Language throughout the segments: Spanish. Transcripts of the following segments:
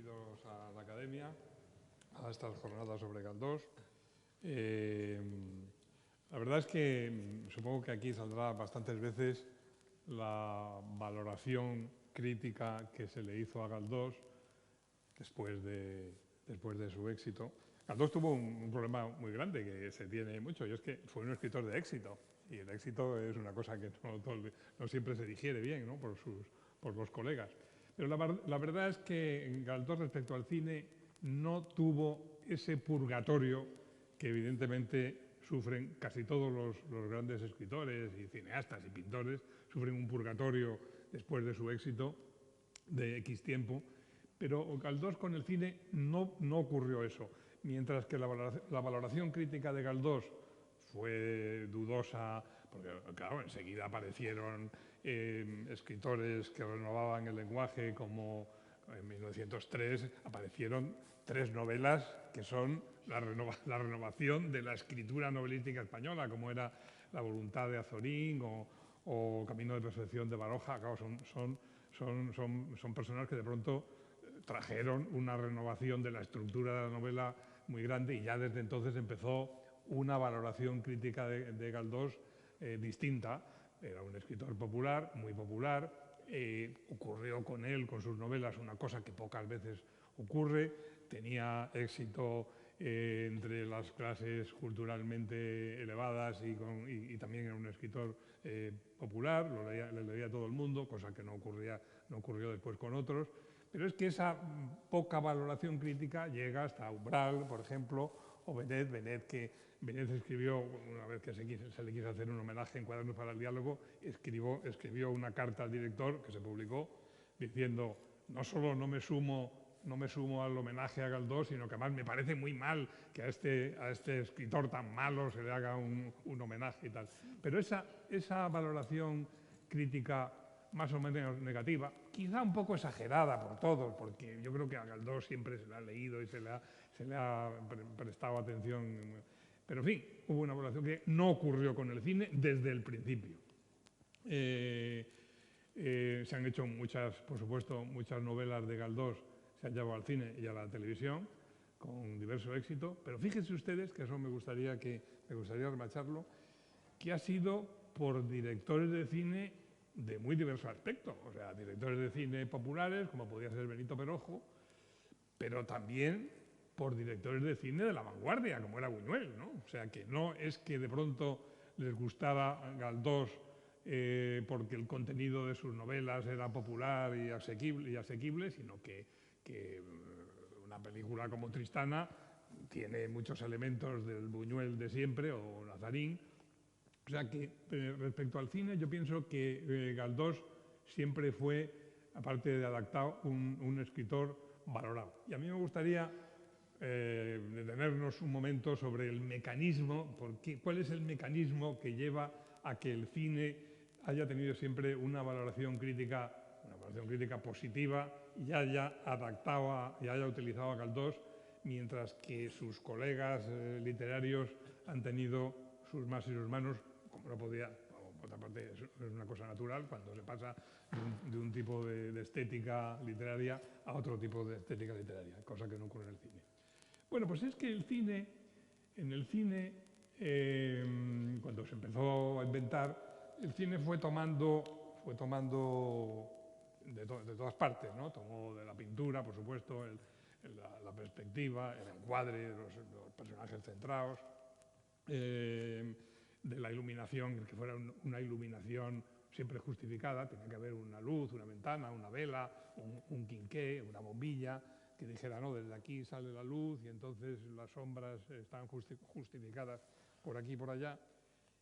bienvenidos a la Academia, a estas jornadas sobre Galdós. La verdad es que supongo que aquí saldrá bastantes veces la valoración crítica que se le hizo a Galdós después de su éxito. Galdós tuvo un problema muy grande que se tiene mucho, y es que fue un escritor de éxito. Y el éxito es una cosa que no siempre se digiere bien, ¿no?, por los colegas. Pero la verdad es que Galdós, respecto al cine, no tuvo ese purgatorio que evidentemente sufren casi todos los grandes escritores y cineastas y pintores, sufren un purgatorio después de su éxito de X tiempo, pero Galdós con el cine no ocurrió eso. Mientras que la valoración crítica de Galdós fue dudosa, porque claro, enseguida aparecieron escritores que renovaban el lenguaje, como en 1903 aparecieron 3 novelas que son la renovación de la escritura novelística española, como era La voluntad de Azorín o Camino de perfección de Baroja. Claro, son personas que de pronto trajeron una renovación de la estructura de la novela muy grande, y ya desde entonces empezó una valoración crítica de Galdós distinta. Era un escritor popular, muy popular. Ocurrió con él, con sus novelas, una cosa que pocas veces ocurre. Tenía éxito entre las clases culturalmente elevadas y también era un escritor popular, le leía todo el mundo, cosa que no ocurrió después con otros. Pero es que esa poca valoración crítica llega hasta Umbral, por ejemplo, o Benet, que Benet escribió, una vez que se le quiso hacer un homenaje en Cuadernos para el Diálogo, escribió una carta al director que se publicó diciendo: no solo no me sumo al homenaje a Galdós, sino que además me parece muy mal que a este escritor tan malo se le haga un homenaje y tal. Pero esa valoración crítica más o menos negativa, quizá un poco exagerada por todos, porque yo creo que a Galdós siempre se le ha leído y se le ha prestado atención. Pero en fin, hubo una valoración que no ocurrió con el cine desde el principio. Se han hecho por supuesto, muchas novelas de Galdós, se han llevado al cine y a la televisión con diverso éxito, pero fíjense ustedes, que eso me gustaría remarcarlo, que ha sido por directores de cine de muy diversos aspectos. O sea, directores de cine populares, como podía ser Benito Perojo, pero también por directores de cine de la vanguardia, como era Buñuel, ¿no? O sea, que no es que de pronto les gustara Galdós porque el contenido de sus novelas era popular y asequible, sino que una película como Tristana tiene muchos elementos del Buñuel de siempre, o Nazarín. O sea que, respecto al cine, yo pienso que Galdós siempre fue, aparte de adaptado, un escritor valorado. Y a mí me gustaría detenernos un momento sobre el mecanismo, cuál es el mecanismo que lleva a que el cine haya tenido siempre una valoración crítica positiva, y haya adaptado y haya utilizado a Galdós, mientras que sus colegas literarios han tenido sus más y sus manos. Como no podía, por otra parte, es una cosa natural cuando se pasa de un tipo de estética literaria a otro tipo de estética literaria, cosa que no ocurre en el cine. Bueno, pues es que en el cine, cuando se empezó a inventar, el cine fue tomando de todas partes, ¿no? Tomó de la pintura, por supuesto, la perspectiva, el encuadre, los personajes centrados, de la iluminación, que fuera una iluminación siempre justificada. Tenía que haber una luz, una ventana, una vela, un quinqué, una bombilla, que dijera: no, desde aquí sale la luz y entonces las sombras están justificadas por aquí y por allá.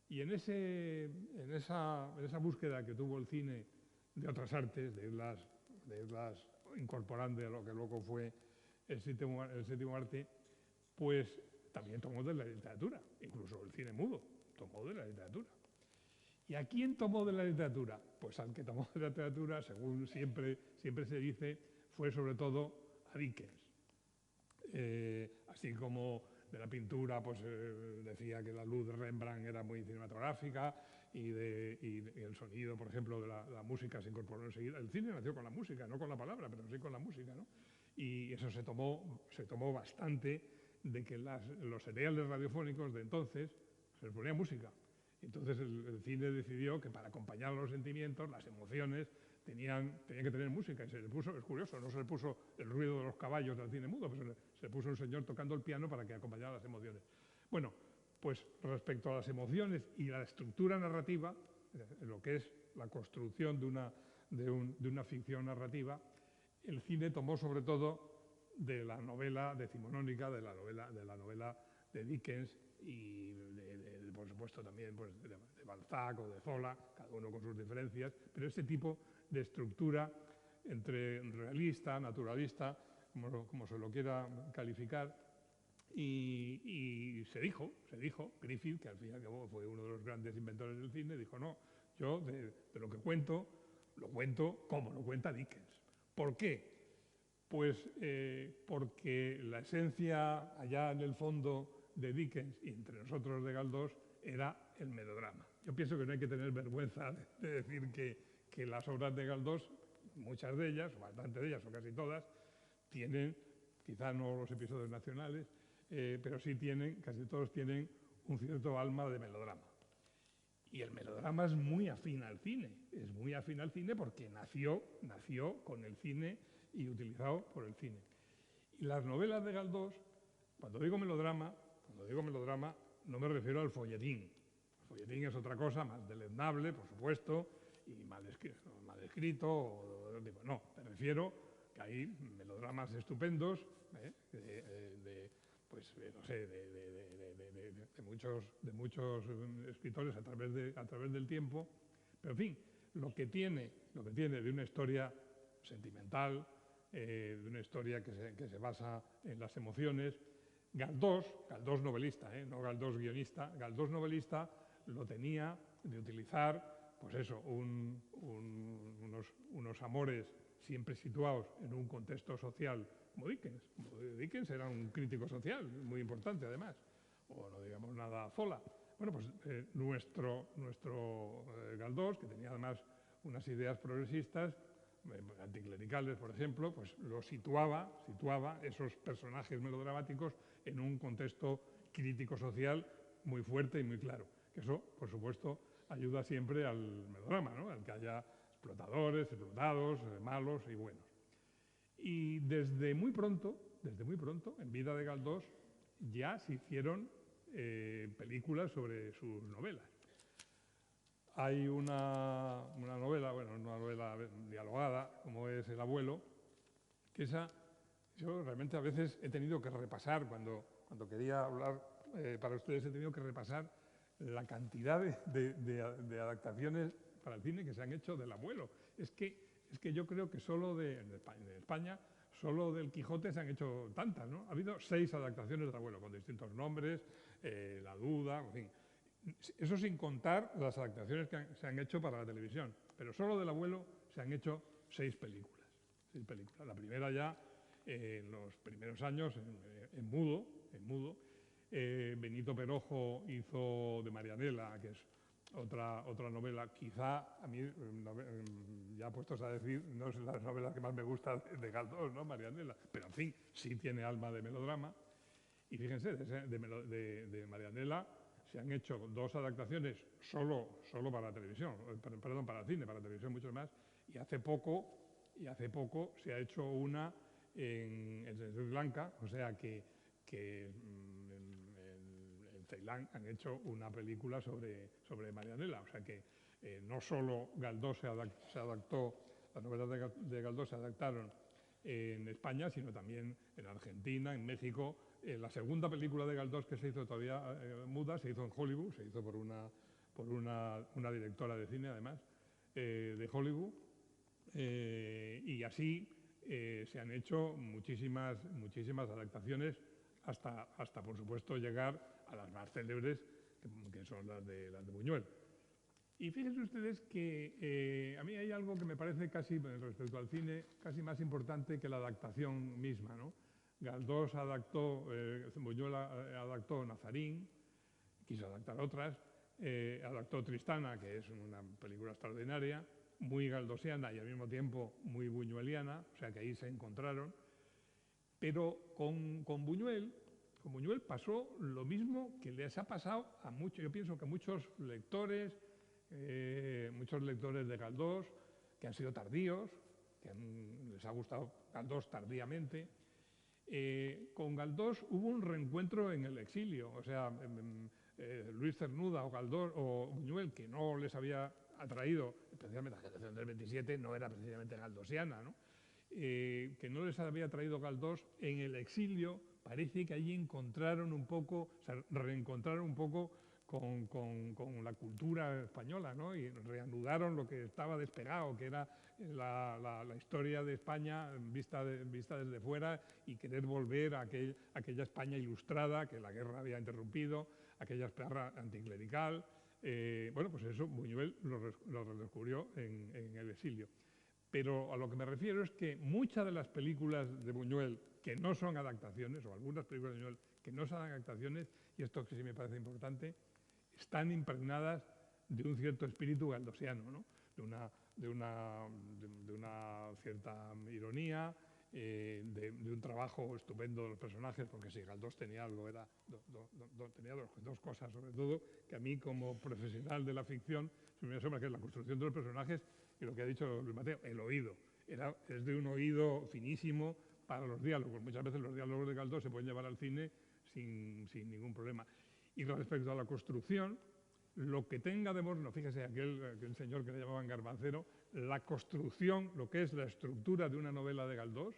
Y en esa búsqueda que tuvo el cine de otras artes, de irlas incorporando a lo que luego fue el séptimo arte, pues también tomó de la literatura, incluso el cine mudo tomó de la literatura. ¿Y a quién tomó de la literatura? Pues al que tomó de la literatura, según siempre se dice, fue sobre todo a Dickens. Así como de la pintura, pues decía que la luz de Rembrandt era muy cinematográfica, y el sonido, por ejemplo, de la música se incorporó enseguida. El cine nació con la música, no con la palabra, pero sí con la música, ¿no? Y eso se tomó bastante de que los seriales radiofónicos de entonces se les ponía música. Entonces el cine decidió que para acompañar los sentimientos, las emociones, tenían que tener música. Y se le puso, es curioso, no se le puso el ruido de los caballos del cine mudo, pero se le puso un señor tocando el piano para que acompañara las emociones. Bueno, pues respecto a las emociones y la estructura narrativa, lo que es la construcción de una ficción narrativa, el cine tomó sobre todo de la novela decimonónica, de la novela de Dickens y por supuesto también pues, de Balzac o de Zola, cada uno con sus diferencias, pero este tipo de estructura entre realista, naturalista, como se lo quiera calificar, y se dijo, Griffith, que al fin y al cabo fue uno de los grandes inventores del cine, dijo, no, yo de lo que cuento, lo cuento como lo cuenta Dickens. ¿Por qué? Pues porque la esencia allá en el fondo de Dickens y entre nosotros de Galdós era el melodrama. Yo pienso que no hay que tener vergüenza de decir que las obras de Galdós, muchas de ellas, o bastantes de ellas, o casi todas, tienen, quizá no los episodios nacionales, pero sí tienen, casi todos tienen un cierto alma de melodrama. Y el melodrama es muy afín al cine, porque nació con el cine y utilizado por el cine. Y las novelas de Galdós, cuando digo melodrama, no me refiero al folletín. El folletín es otra cosa, más deleznable, por supuesto, y mal escrito, no, me refiero que hay melodramas estupendos, de muchos escritores a través del tiempo, pero en fin, lo que tiene de una historia sentimental, de una historia que se basa en las emociones. Galdós novelista, no Galdós guionista, Galdós novelista lo tenía de utilizar, pues eso, unos amores siempre situados en un contexto social como Dickens. Dickens era un crítico social muy importante además, o no digamos nada Zola. Bueno, pues nuestro Galdós, que tenía además unas ideas progresistas, anticlericales, por ejemplo, pues lo situaba esos personajes melodramáticos en un contexto crítico social muy fuerte y muy claro. Que eso, por supuesto, ayuda siempre al melodrama, ¿no? Al que haya explotadores, explotados, malos y buenos. Y desde muy pronto, en vida de Galdós, ya se hicieron películas sobre sus novelas. Hay una novela dialogada, como es El abuelo, que esa yo realmente a veces he tenido que repasar, cuando quería hablar para ustedes, he tenido que repasar la cantidad de adaptaciones para el cine que se han hecho del abuelo. Es que yo creo que solo en España, solo del Quijote se han hecho tantas, ¿no? Ha habido 6 adaptaciones del abuelo, con distintos nombres, La duda, en fin. Eso sin contar las adaptaciones que se han hecho para la televisión. Pero solo del abuelo se han hecho 6 películas. La primera ya en los primeros años en mudo. Benito Perojo hizo de Marianela, que es otra novela. Quizá a mí, ya puestos a decir, no es la novela que más me gusta de Galdós, ¿no? Marianela. Pero en fin, sí tiene alma de melodrama. Y fíjense, de Marianela se han hecho 2 adaptaciones solo para la televisión, perdón, para el cine, para la televisión mucho más, y hace poco se ha hecho una en Sri Lanka, o sea que en Ceilán han hecho una película sobre Marianela, o sea que no solo Galdós se adaptó, las novelas de Galdós se adaptaron en España, sino también en Argentina, en México. La segunda película de Galdós que se hizo todavía muda, se hizo en Hollywood, se hizo por una directora de cine, además, de Hollywood. Y así se han hecho muchísimas adaptaciones hasta, por supuesto, llegar a las más célebres, que son las de Buñuel. Y fíjense ustedes que a mí hay algo que me parece casi, respecto al cine, casi más importante que la adaptación misma, ¿no? Galdós Buñuel adaptó Nazarín, quiso adaptar otras, adaptó Tristana, que es una película extraordinaria, muy galdosiana y al mismo tiempo muy buñueliana, o sea que ahí se encontraron. Pero con Buñuel pasó lo mismo que les ha pasado a muchos, yo pienso que a muchos lectores de Galdós, que han sido tardíos, les ha gustado Galdós tardíamente. Con Galdós hubo un reencuentro en el exilio, o sea, Luis Cernuda o Galdós o Buñuel, que no les había atraído, especialmente la generación del 27, no era precisamente galdosiana, ¿no? Que no les había traído Galdós, en el exilio parece que allí encontraron un poco, o sea, reencontraron un poco con la cultura española, ¿no? Y reanudaron lo que estaba despegado, que era la historia de España vista desde fuera, y querer volver a aquella España ilustrada que la guerra había interrumpido, aquella España anticlerical. Bueno, pues eso Buñuel lo redescubrió en el exilio. Pero a lo que me refiero es que muchas de las películas de Buñuel que no son adaptaciones, o algunas películas de Buñuel que no son adaptaciones, y esto que sí me parece importante, están impregnadas de un cierto espíritu galdosiano, ¿no? de una cierta ironía, de un trabajo estupendo de los personajes, porque si Galdós tenía algo, tenía dos cosas, sobre todo, que a mí como profesional de la ficción se me asombra, que es la construcción de los personajes y lo que ha dicho Luis Mateo, el oído. Es de un oído finísimo para los diálogos. Muchas veces los diálogos de Galdós se pueden llevar al cine sin ningún problema. Y respecto a la construcción, lo que tenga de moderno, fíjese, aquel señor que le llamaban Garbancero, la construcción, lo que es la estructura de una novela de Galdós,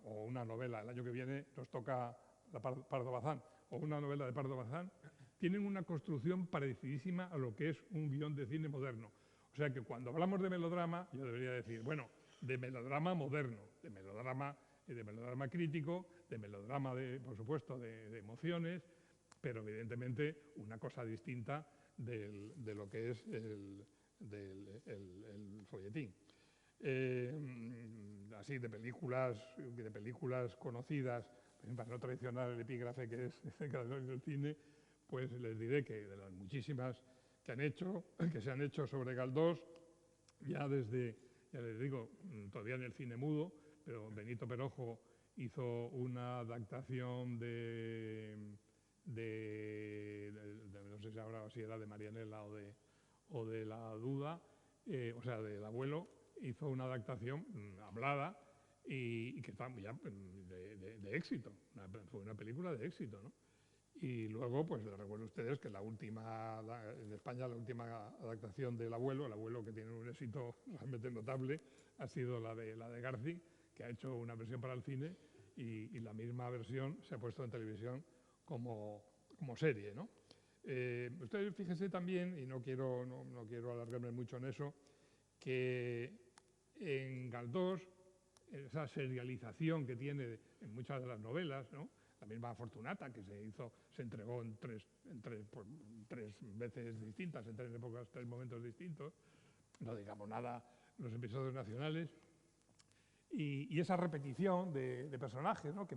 o una novela, el año que viene nos toca Pardo Bazán, o una novela de Pardo Bazán, tienen una construcción parecidísima a lo que es un guión de cine moderno. O sea que cuando hablamos de melodrama, yo debería decir, bueno, de melodrama moderno, de melodrama crítico, de melodrama, por supuesto, de emociones, pero evidentemente una cosa distinta de lo que es el folletín. Así, de películas conocidas, para no traicionar el epígrafe que es el cine, pues les diré que de las muchísimas que se han hecho sobre Galdós, ya les digo, todavía en el cine mudo, pero Benito Perojo hizo una adaptación no sé si ahora si era de Marianela o de La Duda, o sea, del Abuelo, hizo una adaptación hablada y que está ya de éxito, fue una película de éxito, ¿no? Y luego, pues les recuerdo a ustedes que en España la última adaptación del Abuelo, el Abuelo, que tiene un éxito realmente notable, ha sido la de Garci, que ha hecho una versión para el cine, y la misma versión se ha puesto en televisión como serie, ¿no? Ustedes fíjense también, y no quiero alargarme mucho en eso, que en Galdós, esa serialización que tiene en muchas de las novelas, ¿no? La misma Fortunata, que se entregó en tres veces distintas, en tres épocas, tres momentos distintos, no digamos nada los episodios nacionales, y esa repetición de personajes, ¿no? que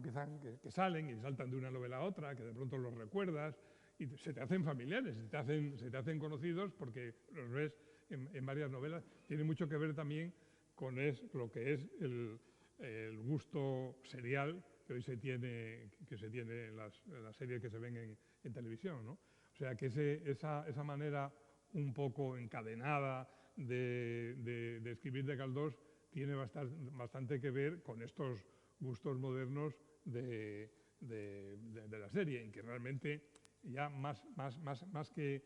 salen y saltan de una novela a otra, que de pronto los recuerdas y se te hacen familiares, se te hacen conocidos porque los ves en varias novelas. Tiene mucho que ver también con lo que es el gusto serial que hoy se tiene en las series que se ven en televisión, ¿no? O sea que esa manera un poco encadenada de escribir de Galdós tiene bastante que ver con estos gustos modernos de la serie, en que realmente ya más que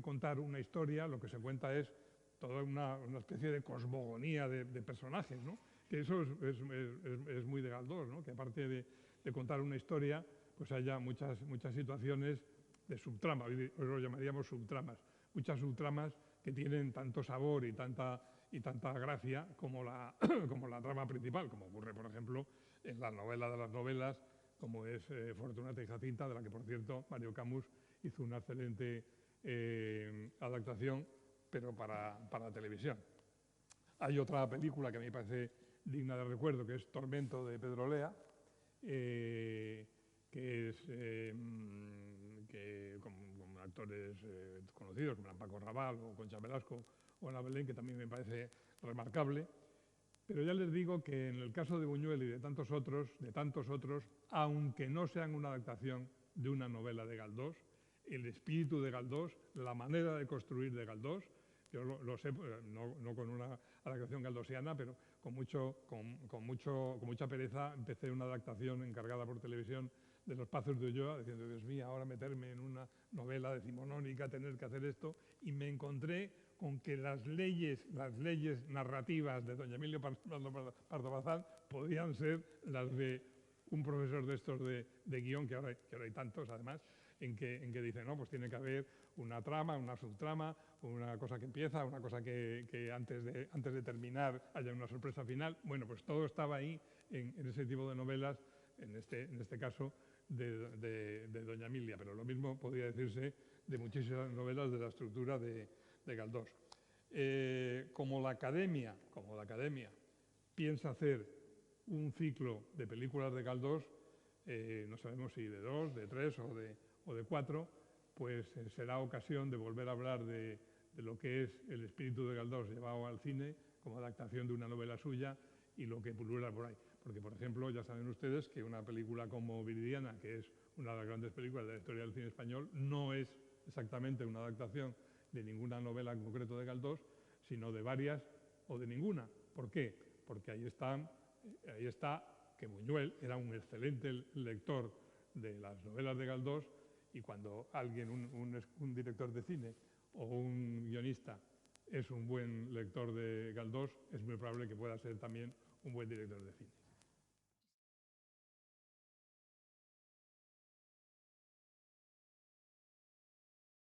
contar una historia, lo que se cuenta es toda una especie de cosmogonía de personajes, ¿no? Que eso es muy de Galdós, ¿no? Que aparte de contar una historia, pues haya muchas situaciones de subtrama, hoy lo llamaríamos subtramas, muchas subtramas que tienen tanto sabor y tanta gracia como la trama principal, como ocurre, por ejemplo, en la novela de las novelas, como es Fortunata y Jacinta, de la que, por cierto, Mario Camus hizo una excelente adaptación, pero para televisión. Hay otra película que a mí me parece digna de recuerdo, que es Tormento, de Pedro Lea, que es con actores conocidos como Paco Rabanne o Concha Velasco o Ana Belén, que también me parece remarcable, Pero ya les digo que en el caso de Buñuel y de tantos otros, aunque no sean una adaptación de una novela de Galdós, el espíritu de Galdós, la manera de construir de Galdós, yo lo sé, no con una adaptación galdosiana, pero con mucha pereza empecé una adaptación encargada por televisión de Los Pazos de Ulloa, diciendo, Dios mío, ahora meterme en una novela decimonónica, tener que hacer esto, y me encontré con que las leyes narrativas de doña Emilio Pardo Bazán podían ser las de un profesor de estos de guión, que ahora hay tantos además, en que dice, no, pues tiene que haber una trama, una subtrama, una cosa que empieza, una cosa que antes de terminar haya una sorpresa final. Bueno, pues todo estaba ahí en ese tipo de novelas, en este caso de doña Emilia, pero lo mismo podría decirse de muchísimas novelas de la estructura de Galdós. Como la academia piensa hacer un ciclo de películas de Galdós, no sabemos si de 2, de 3 o de 4, pues será ocasión de volver a hablar de lo que es el espíritu de Galdós llevado al cine como adaptación de una novela suya y lo que pulula por ahí. Porque, por ejemplo, ya saben ustedes que una película como Viridiana, que es una de las grandes películas de la historia del cine español, no es exactamente una adaptación de ninguna novela en concreto de Galdós, sino de varias o de ninguna. ¿Por qué? Porque ahí está que Buñuel era un excelente lector de las novelas de Galdós y cuando alguien, un director de cine o un guionista es un buen lector de Galdós, es muy probable que pueda ser también un buen director de cine.